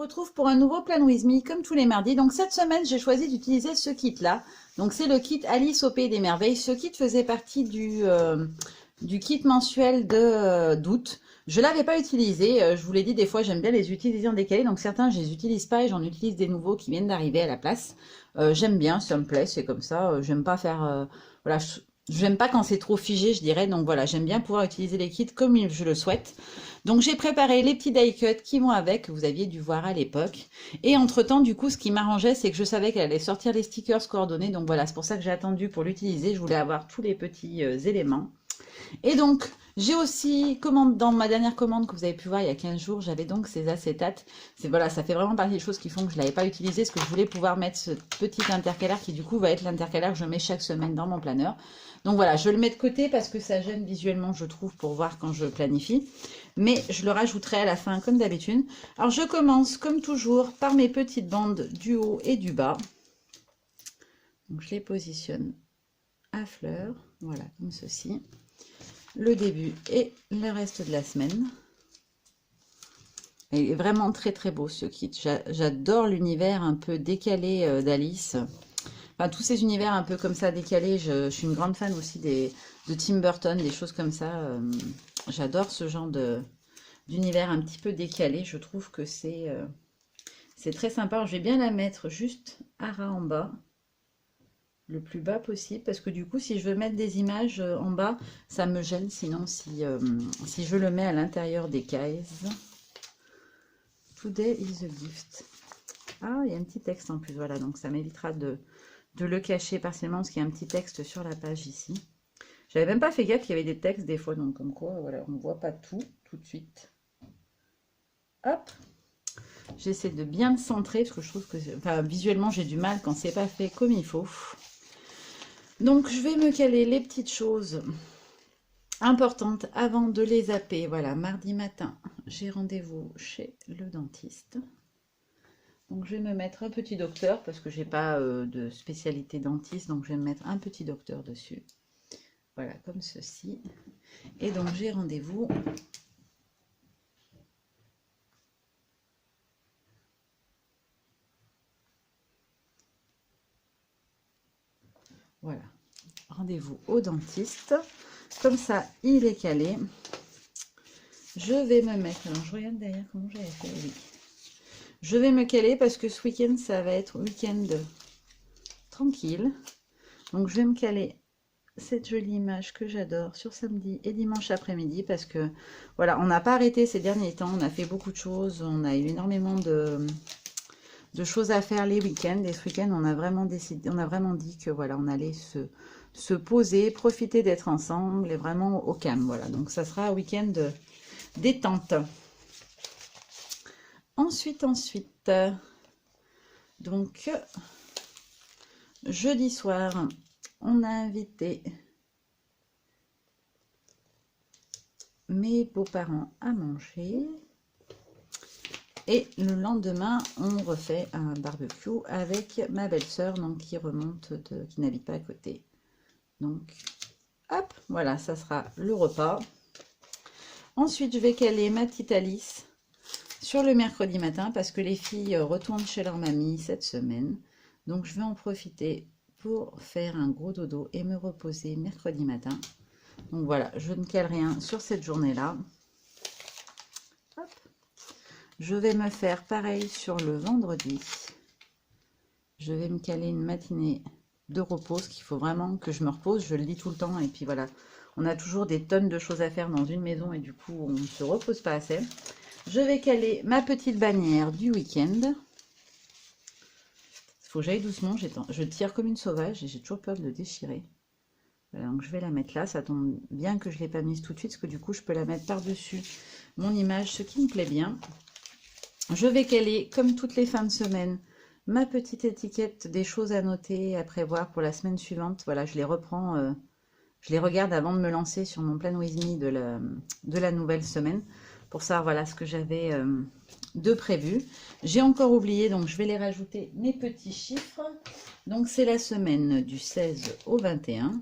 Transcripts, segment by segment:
Retrouve pour un nouveau Plan With Me comme tous les mardis. Donc cette semaine, j'ai choisi d'utiliser ce kit-là. Donc c'est le kit Alice au Pays des Merveilles. Ce kit faisait partie du kit mensuel d'août. Je ne l'avais pas utilisé. Je vous l'ai dit, des fois, j'aime bien les utiliser en décalé. Donc certains, je les utilise pas et j'en utilise des nouveaux qui viennent d'arriver à la place. J'aime bien, ça me plaît, c'est comme ça. J'aime pas faire... voilà, j'aime pas quand c'est trop figé, je dirais. Donc voilà, j'aime bien pouvoir utiliser les kits comme je le souhaite. Donc j'ai préparé les petits die cuts qui vont avec, que vous aviez dû voir à l'époque. Et entre-temps, du coup, ce qui m'arrangeait, c'est que je savais qu'elle allait sortir les stickers coordonnés. Donc voilà, c'est pour ça que j'ai attendu pour l'utiliser. Je voulais avoir tous les petits éléments. Et donc, j'ai aussi, dans ma dernière commande que vous avez pu voir il y a 15 jours, j'avais donc ces acétates. Voilà, ça fait vraiment partie des choses qui font que je ne l'avais pas utilisé, parce que je voulais pouvoir mettre ce petit intercalaire qui du coup va être l'intercalaire que je mets chaque semaine dans mon planeur. Donc voilà, je le mets de côté parce que ça gêne visuellement, je trouve, pour voir quand je planifie. Mais je le rajouterai à la fin comme d'habitude. Alors je commence comme toujours par mes petites bandes du haut et du bas. Donc je les positionne à fleur, voilà, comme ceci. Le début et le reste de la semaine. Il est vraiment très très beau ce kit. J'adore l'univers un peu décalé d'Alice. Enfin, tous ces univers un peu comme ça décalés. Je suis une grande fan aussi de Tim Burton, des choses comme ça. J'adore ce genre d'univers un petit peu décalé. Je trouve que c'est très sympa. Alors, je vais bien la mettre juste à ras en bas, le plus bas possible, parce que du coup, si je veux mettre des images en bas, ça me gêne. Sinon, si je le mets à l'intérieur des cases. Today is a gift. Ah, il y a un petit texte en plus, voilà, donc ça m'évitera de le cacher partiellement, parce qu'il y a un petit texte sur la page ici. J'avais même pas fait gaffe qu'il y avait des textes des fois, donc comme quoi, voilà, on ne voit pas tout de suite. Hop, j'essaie de bien me centrer, parce que je trouve que, enfin, visuellement, j'ai du mal quand c'est pas fait comme il faut. Donc, je vais me caler les petites choses importantes avant de les zapper. Voilà, mardi matin, j'ai rendez-vous chez le dentiste. Donc je vais me mettre un petit docteur parce que j'ai pas de spécialité dentiste, donc je vais me mettre un petit docteur dessus. Voilà, comme ceci. Et donc j'ai rendez-vous. Voilà, rendez-vous au dentiste. Comme ça, il est calé. Je vais me mettre, alors je regarde derrière comment j'avais fait, oui. Je vais me caler parce que ce week-end, ça va être week-end tranquille. Donc je vais me caler cette jolie image que j'adore sur samedi et dimanche après-midi, parce que voilà, on n'a pas arrêté ces derniers temps, on a fait beaucoup de choses, on a eu énormément de choses à faire les week-ends, et ce week-end on a vraiment décidé, on a vraiment dit que voilà, on allait se poser, profiter d'être ensemble et vraiment au calme, voilà, donc ça sera un week-end détente. Ensuite, donc jeudi soir, on a invité mes beaux-parents à manger. Et le lendemain, on refait un barbecue avec ma belle-sœur, donc qui remonte, qui n'habite pas à côté. Donc, hop, voilà, ça sera le repas. Ensuite, je vais caler ma petite Alice sur le mercredi matin parce que les filles retournent chez leur mamie cette semaine. Donc, je vais en profiter pour faire un gros dodo et me reposer mercredi matin. Donc voilà, je ne cale rien sur cette journée-là. Je vais me faire pareil sur le vendredi. Je vais me caler une matinée de repos, parce qu'il faut vraiment que je me repose. Je le dis tout le temps, et puis voilà, on a toujours des tonnes de choses à faire dans une maison, et du coup, on ne se repose pas assez. Je vais caler ma petite bannière du week-end. Il faut que j'aille doucement, je tire comme une sauvage, et j'ai toujours peur de le déchirer. Voilà, donc je vais la mettre là. Ça tombe bien que je ne l'ai pas mise tout de suite, parce que du coup, je peux la mettre par-dessus mon image, ce qui me plaît bien. Je vais caler, comme toutes les fins de semaine, ma petite étiquette des choses à noter, à prévoir pour la semaine suivante. Voilà, je les reprends, je les regarde avant de me lancer sur mon Plan With Me de la nouvelle semaine, pour savoir voilà, ce que j'avais de prévu. J'ai encore oublié, donc je vais les rajouter, mes petits chiffres. Donc c'est la semaine du 16 au 21.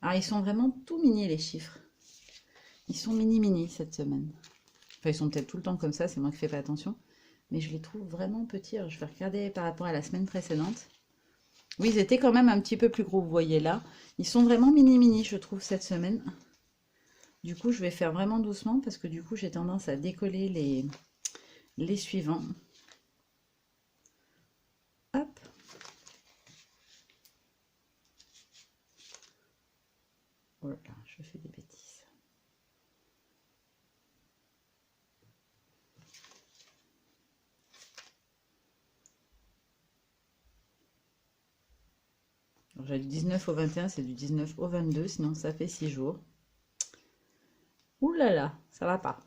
Alors ils sont vraiment tout mini les chiffres. Ils sont mini cette semaine. Enfin, ils sont peut-être tout le temps comme ça, c'est moi qui ne fais pas attention. mais je les trouve vraiment petits. Alors, je vais regarder par rapport à la semaine précédente. Oui, ils étaient quand même un petit peu plus gros, vous voyez là. Ils sont vraiment mini, je trouve, cette semaine. Du coup, je vais faire vraiment doucement parce que du coup, j'ai tendance à décoller les suivants. Hop. Oh là là, je fais des bêtises. J'ai du 19 au 21, c'est du 19 au 22, sinon ça fait 6 jours. Ouh là là, ça va pas.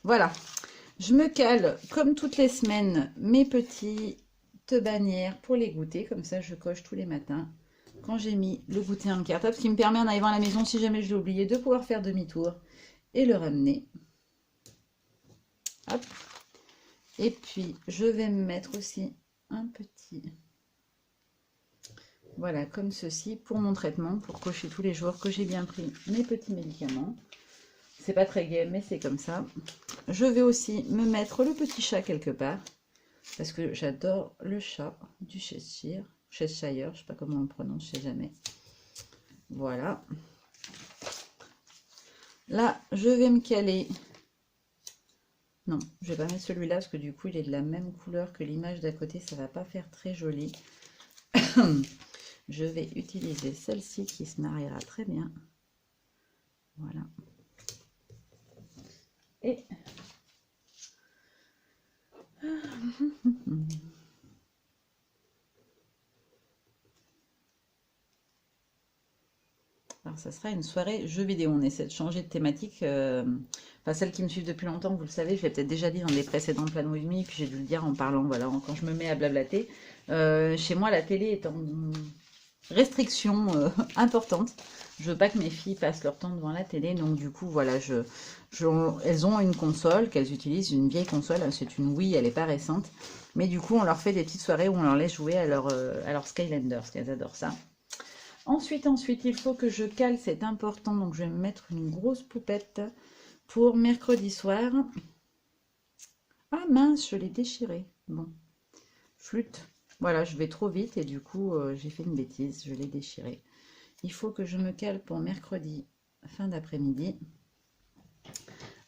Voilà, je me cale comme toutes les semaines mes petites bannières pour les goûter. Comme ça, je coche tous les matins quand j'ai mis le goûter en cartable, ce qui me permet en arrivant à la maison, si jamais je l'ai oublié, de pouvoir faire demi-tour et le ramener. Hop. Et puis, je vais me mettre aussi un petit... Voilà, comme ceci, pour mon traitement, pour cocher tous les jours que j'ai bien pris mes petits médicaments. C'est pas très gai, mais c'est comme ça. Je vais aussi me mettre le petit chat quelque part, parce que j'adore le chat du Cheshire, je sais pas comment on le prononce, je sais jamais. Voilà. Là, je vais me caler. Non, je vais pas mettre celui-là, parce que du coup, il est de la même couleur que l'image d'à côté, ça va pas faire très joli. Je vais utiliser celle-ci qui se mariera très bien. Voilà. Et alors ça sera une soirée jeux vidéo. On essaie de changer de thématique. Enfin, celles qui me suivent depuis longtemps, vous le savez, je l'ai peut-être déjà dit dans les précédents Plan With Me, puis j'ai dû le dire en parlant, voilà, quand je me mets à blablater. Chez moi, la télé est en restriction importante. Je veux pas que mes filles passent leur temps devant la télé, donc du coup, voilà, elles ont une console qu'elles utilisent, une vieille console, c'est une Wii, elle est pas récente, mais du coup, on leur fait des petites soirées où on leur laisse jouer à leur Skylanders, qu'elles adorent ça. Ensuite, il faut que je cale, c'est important, donc je vais me mettre une grosse poupette pour mercredi soir. Ah mince, je l'ai déchiré. Bon, flûte. Voilà, je vais trop vite et du coup, j'ai fait une bêtise, je l'ai déchiré. Il faut que je me cale pour mercredi, fin d'après-midi.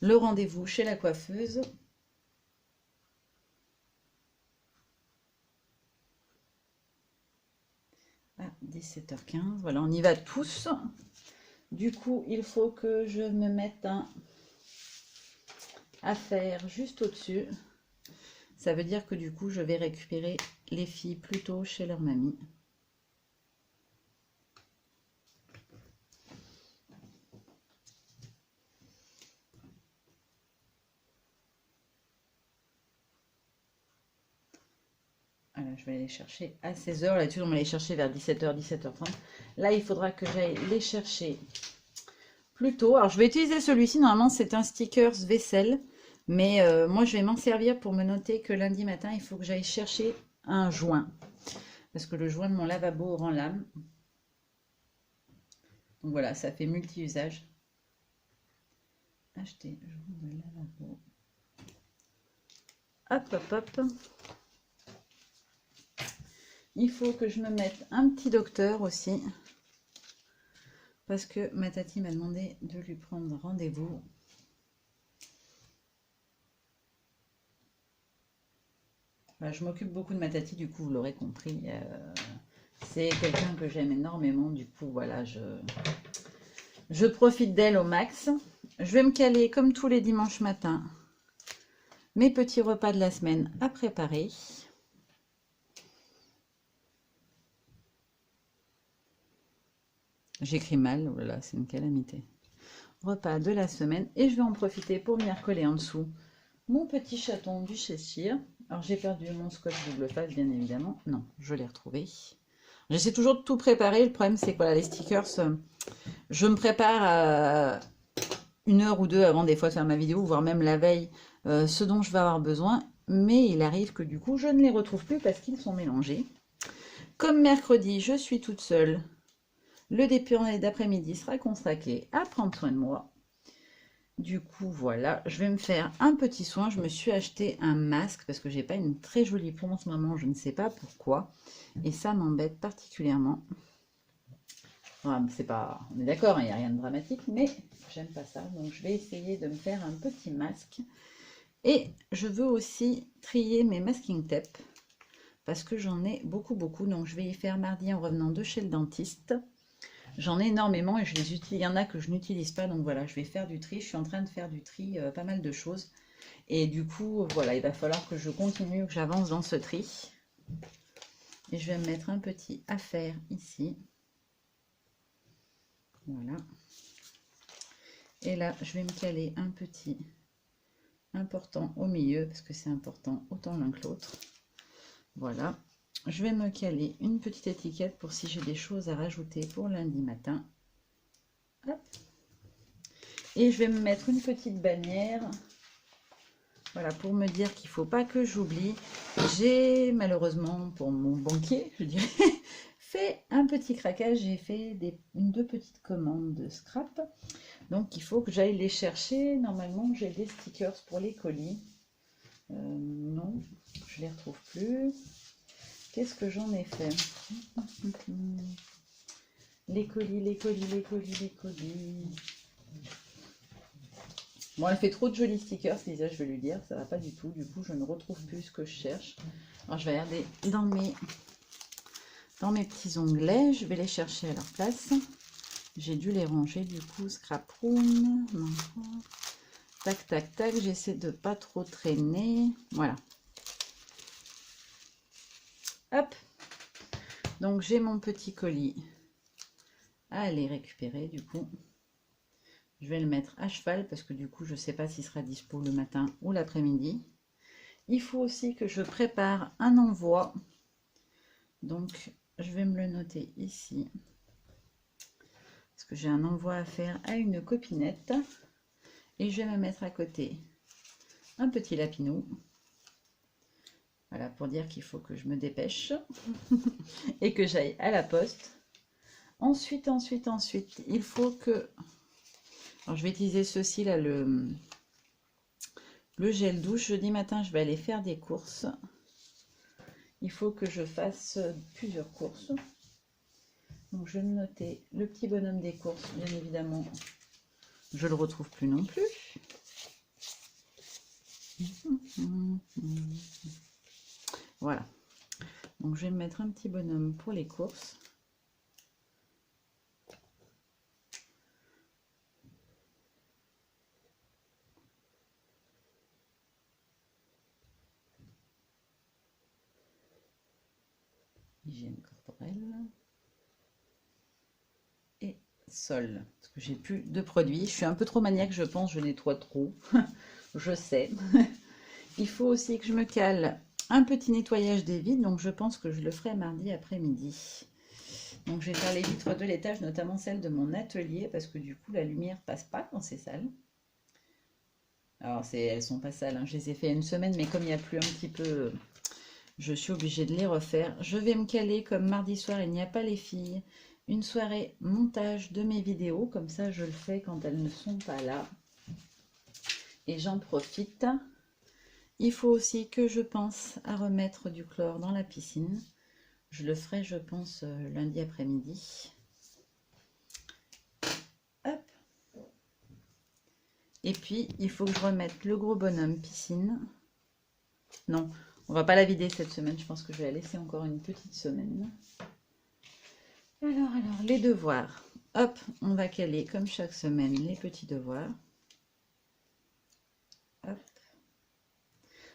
Le rendez-vous chez la coiffeuse. À 17h15. Voilà, on y va tous. Du coup, il faut que je me mette un affaire juste au-dessus. Ça veut dire que du coup, je vais récupérer les filles plutôt chez leur mamie. Voilà, je vais aller chercher à 16h. Là-dessus, on va les chercher vers 17h, 17h30. Là, il faudra que j'aille les chercher plus tôt. Alors, je vais utiliser celui-ci. Normalement, c'est un stickers vaisselle. Mais moi, je vais m'en servir pour me noter que lundi matin, il faut que j'aille chercher un joint. Parce que le joint de mon lavabo rend l'âme. Donc voilà, ça fait multi-usage. Acheter joint de lavabo. Hop, hop, hop. Il faut que je me mette un petit docteur aussi. Parce que ma tati m'a demandé de lui prendre rendez-vous. Voilà, je m'occupe beaucoup de ma tati, du coup, vous l'aurez compris. C'est quelqu'un que j'aime énormément. Du coup, voilà, je profite d'elle au max. Je vais me caler, comme tous les dimanches matins, mes petits repas de la semaine à préparer. J'écris mal, voilà, c'est une calamité. Repas de la semaine, et je vais en profiter pour venir coller en dessous mon petit chaton du Cheshire. Alors j'ai perdu mon scotch double face, bien évidemment. Non, je l'ai retrouvé. J'essaie toujours de tout préparer. Le problème, c'est que voilà, les stickers, je me prépare une heure ou deux avant des fois de faire ma vidéo, voire même la veille, ce dont je vais avoir besoin. Mais il arrive que du coup, je ne les retrouve plus parce qu'ils sont mélangés. Comme mercredi, je suis toute seule. Le déjeuner d'après-midi sera consacré à prendre soin de moi. Du coup, voilà, je vais me faire un petit soin. Je me suis acheté un masque parce que j'ai pas une très jolie peau en ce moment, je ne sais pas pourquoi. Et ça m'embête particulièrement. Enfin, c'est pas, on est d'accord, il n'y a rien de dramatique, mais j'aime pas ça. Donc je vais essayer de me faire un petit masque. Et je veux aussi trier mes masking tape parce que j'en ai beaucoup, beaucoup. Donc je vais y faire mardi en revenant de chez le dentiste. J'en ai énormément et je les utilise. Il y en a que je n'utilise pas, donc voilà, je vais faire du tri. Je suis en train de faire du tri, pas mal de choses. Et du coup, voilà, il va falloir que je continue, que j'avance dans ce tri. Et je vais me mettre un petit affaire ici. Voilà. Et là, je vais me caler un petit important au milieu, parce que c'est important autant l'un que l'autre. Voilà. Je vais me caler une petite étiquette pour si j'ai des choses à rajouter pour lundi matin. Hop. Et je vais me mettre une petite bannière. Voilà, pour me dire qu'il ne faut pas que j'oublie. J'ai malheureusement, pour mon banquier, je dirais, fait un petit craquage. J'ai fait deux petites commandes de scrap. Donc, il faut que j'aille les chercher. Normalement, j'ai des stickers pour les colis. Non, je ne les retrouve plus. Qu'est-ce que j'en ai fait? Les colis, les colis, les colis, les colis. Bon, elle fait trop de jolis stickers, Lisa, je vais lui dire, ça va pas du tout. Du coup, je ne retrouve plus ce que je cherche. Alors, je vais regarder dans mes petits onglets. Je vais les chercher à leur place. J'ai dû les ranger, du coup, scrap room. Tac, tac, tac. J'essaie de pas trop traîner. Voilà. Hop. Donc, j'ai mon petit colis à aller récupérer, du coup. Je vais le mettre à cheval parce que du coup, je ne sais pas s'il sera dispo le matin ou l'après-midi. Il faut aussi que je prépare un envoi. Donc, je vais me le noter ici. Parce que j'ai un envoi à faire à une copinette. Et je vais me mettre à côté un petit lapinou. Voilà, pour dire qu'il faut que je me dépêche. Et que j'aille à la poste. Ensuite, il faut que... Alors, je vais utiliser ceci là, le gel douche. Jeudi matin, je vais aller faire des courses. Il faut que je fasse plusieurs courses. Donc, je vais me noter le petit bonhomme des courses, bien évidemment. Je le retrouve plus non plus. Voilà. Donc, je vais me mettre un petit bonhomme pour les courses. Hygiène corporelle. Et sol. Parce que j'ai plus de produits. Je suis un peu trop maniaque, je pense. Je nettoie trop. Je sais. Il faut aussi que je me cale un petit nettoyage des vitres. Donc, je pense que je le ferai mardi après-midi. Donc, je vais faire les vitres de l'étage, notamment celles de mon atelier. Parce que du coup, la lumière passe pas quand c'est sale. Alors, elles sont pas sales, hein. Je les ai fait une semaine, mais comme il y a plu un petit peu, je suis obligée de les refaire. Je vais me caler, comme mardi soir, il n'y a pas les filles, une soirée montage de mes vidéos. Comme ça, je le fais quand elles ne sont pas là. Et j'en profite. Il faut aussi que je pense à remettre du chlore dans la piscine. Je le ferai, je pense, lundi après-midi. Hop. Et puis, il faut que je remette le gros bonhomme piscine. Non, on va pas la vider cette semaine. Je pense que je vais la laisser encore une petite semaine. Alors, les devoirs. Hop, on va caler comme chaque semaine les petits devoirs. Hop.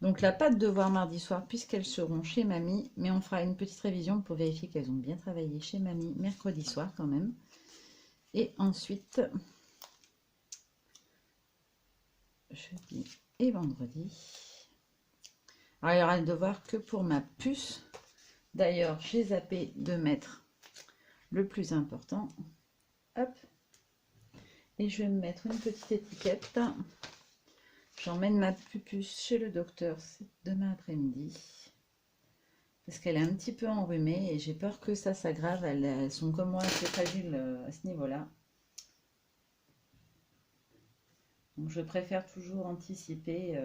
Donc, là, pas de devoirs mardi soir puisqu'elles seront chez mamie. Mais on fera une petite révision pour vérifier qu'elles ont bien travaillé chez mamie mercredi soir quand même. Et ensuite, jeudi et vendredi. Alors, il y aura le devoir que pour ma puce. D'ailleurs, j'ai zappé de mettre le plus important. Hop. Et je vais me mettre une petite étiquette. J'emmène ma puce chez le docteur demain après-midi. Parce qu'elle est un petit peu enrhumée et j'ai peur que ça s'aggrave. Elles sont comme moi assez fragiles à ce niveau-là. Donc je préfère toujours anticiper.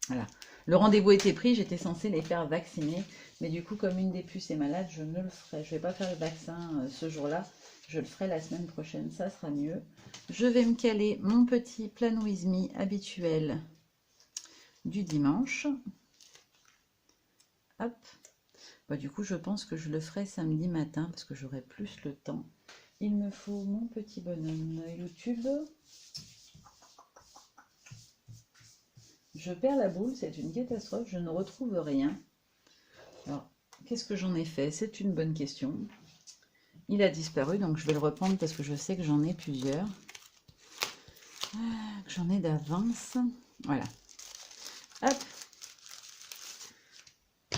Voilà. Le rendez-vous était pris, j'étais censée les faire vacciner. Mais du coup, comme une des puces est malade, je ne le ferai. Je ne vais pas faire le vaccin ce jour-là. Je le ferai la semaine prochaine, ça sera mieux. Je vais me caler mon petit Plan With Me habituel du dimanche. Hop. Bah, du coup, je pense que je le ferai samedi matin parce que j'aurai plus le temps. Il me faut mon petit bonhomme YouTube. Je perds la boule, c'est une catastrophe, je ne retrouve rien. Alors, qu'est-ce que j'en ai fait? C'est une bonne question. Il a disparu, donc je vais le reprendre parce que je sais que j'en ai plusieurs. Que j'en ai d'avance. Voilà. Hop.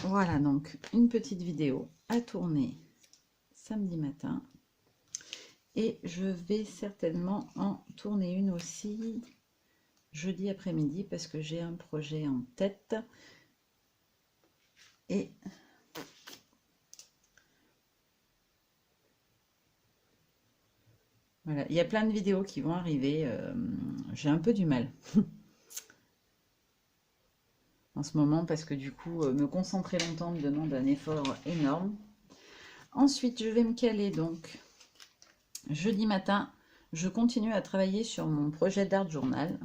Voilà, donc une petite vidéo à tourner samedi matin. Et je vais certainement en tourner une aussi jeudi après-midi parce que j'ai un projet en tête. Et voilà, il y a plein de vidéos qui vont arriver. J'ai un peu du mal en ce moment parce que du coup, me concentrer longtemps me demande un effort énorme. Ensuite, je vais me caler donc jeudi matin. Je continue à travailler sur mon projet d'art journal.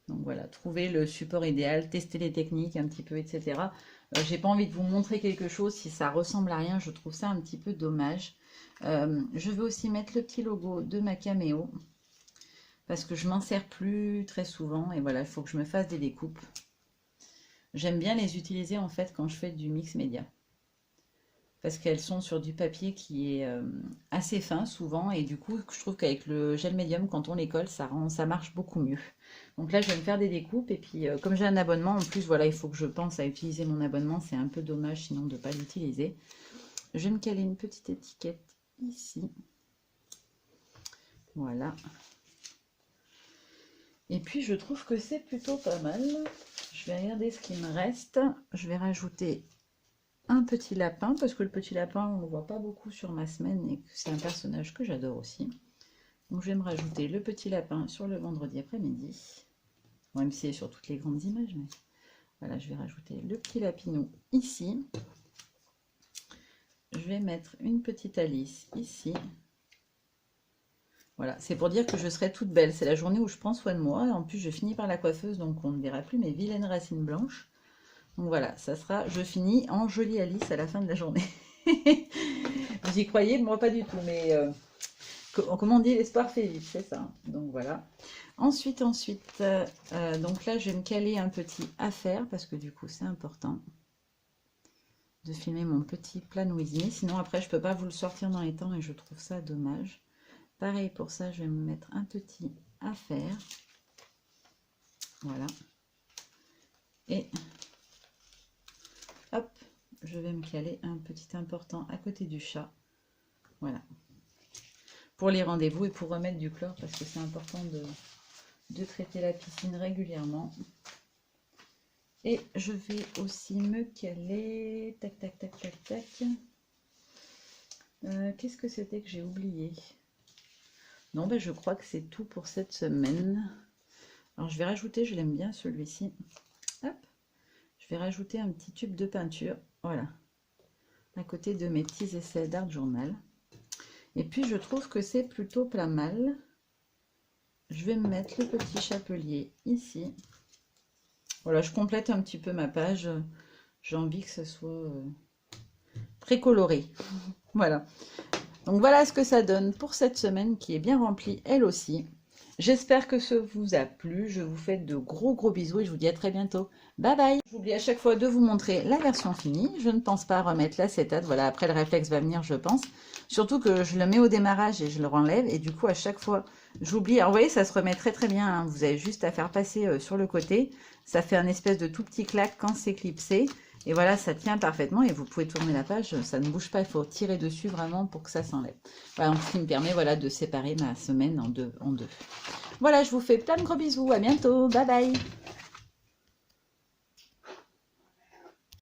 Donc voilà, trouver le support idéal, tester les techniques un petit peu, etc. J'ai pas envie de vous montrer quelque chose si ça ressemble à rien, je trouve ça un petit peu dommage. Je vais aussi mettre le petit logo de ma caméo parce que je m'en sers plus très souvent et voilà, il faut que je me fasse des découpes. J'aime bien les utiliser en fait quand je fais du mix média parce qu'elles sont sur du papier qui est assez fin souvent et du coup je trouve qu'avec le gel médium quand on les colle ça marche beaucoup mieux. Donc là je vais me faire des découpes et puis comme j'ai un abonnement en plus voilà il faut que je pense à utiliser mon abonnement, c'est un peu dommage sinon de ne pas l'utiliser. Je vais me caler une petite étiquette ici. Voilà. Et puis je trouve que c'est plutôt pas mal. Je vais regarder ce qui me reste. Je vais rajouter un petit lapin, parce que le petit lapin, on ne le voit pas beaucoup sur ma semaine et que c'est un personnage que j'adore aussi. Donc je vais me rajouter le petit lapin sur le vendredi après-midi. Bon, même si c'est sur toutes les grandes images, mais voilà, je vais rajouter le petit lapinou ici. Je vais mettre une petite Alice ici. Voilà, c'est pour dire que je serai toute belle. C'est la journée où je prends soin de moi. En plus, je finis par la coiffeuse, donc on ne verra plus mes vilaines racines blanches. Donc voilà, ça sera, je finis en jolie Alice à la fin de la journée. Vous y croyez? Moi, pas du tout, mais comme on dit, l'espoir fait vivre, c'est ça. Donc voilà. Ensuite, donc là, je vais me caler un petit affaire, parce que du coup, c'est important de filmer mon petit Plan With Me. Sinon, après, je ne peux pas vous le sortir dans les temps et je trouve ça dommage. Pareil, pour ça, je vais me mettre un petit affaire. Voilà. Et hop, je vais me caler un petit important à côté du chat. Voilà. Pour les rendez-vous et pour remettre du chlore parce que c'est important de traiter la piscine régulièrement. Et je vais aussi me caler. Tac, tac, tac, tac, tac. Qu'est-ce que c'était que j'ai oublié? Non, ben je crois que c'est tout pour cette semaine. Alors je vais rajouter, je l'aime bien celui-ci. Hop. Je vais rajouter un petit tube de peinture, voilà, à côté de mes petits essais d'art journal. Et puis je trouve que c'est plutôt pas mal. Je vais me mettre le petit chapelier ici. Voilà, je complète un petit peu ma page. J'ai envie que ce soit très coloré. Voilà. Donc voilà ce que ça donne pour cette semaine qui est bien remplie elle aussi. J'espère que ça vous a plu. Je vous fais de gros bisous et je vous dis à très bientôt. Bye bye. J'oublie à chaque fois de vous montrer la version finie. Je ne pense pas remettre l'acétate. Voilà, après le réflexe va venir, je pense. Surtout que je le mets au démarrage et je le renlève. Et du coup, à chaque fois, j'oublie. Alors vous voyez, ça se remet très bien. Hein. Vous avez juste à faire passer sur le côté. Ça fait un espèce de tout petit claque quand c'est clipsé. Et voilà, ça tient parfaitement et vous pouvez tourner la page, ça ne bouge pas, il faut tirer dessus vraiment pour que ça s'enlève. Voilà, donc ce qui me permet voilà, de séparer ma semaine en deux. Voilà, je vous fais plein de gros bisous, à bientôt, bye bye.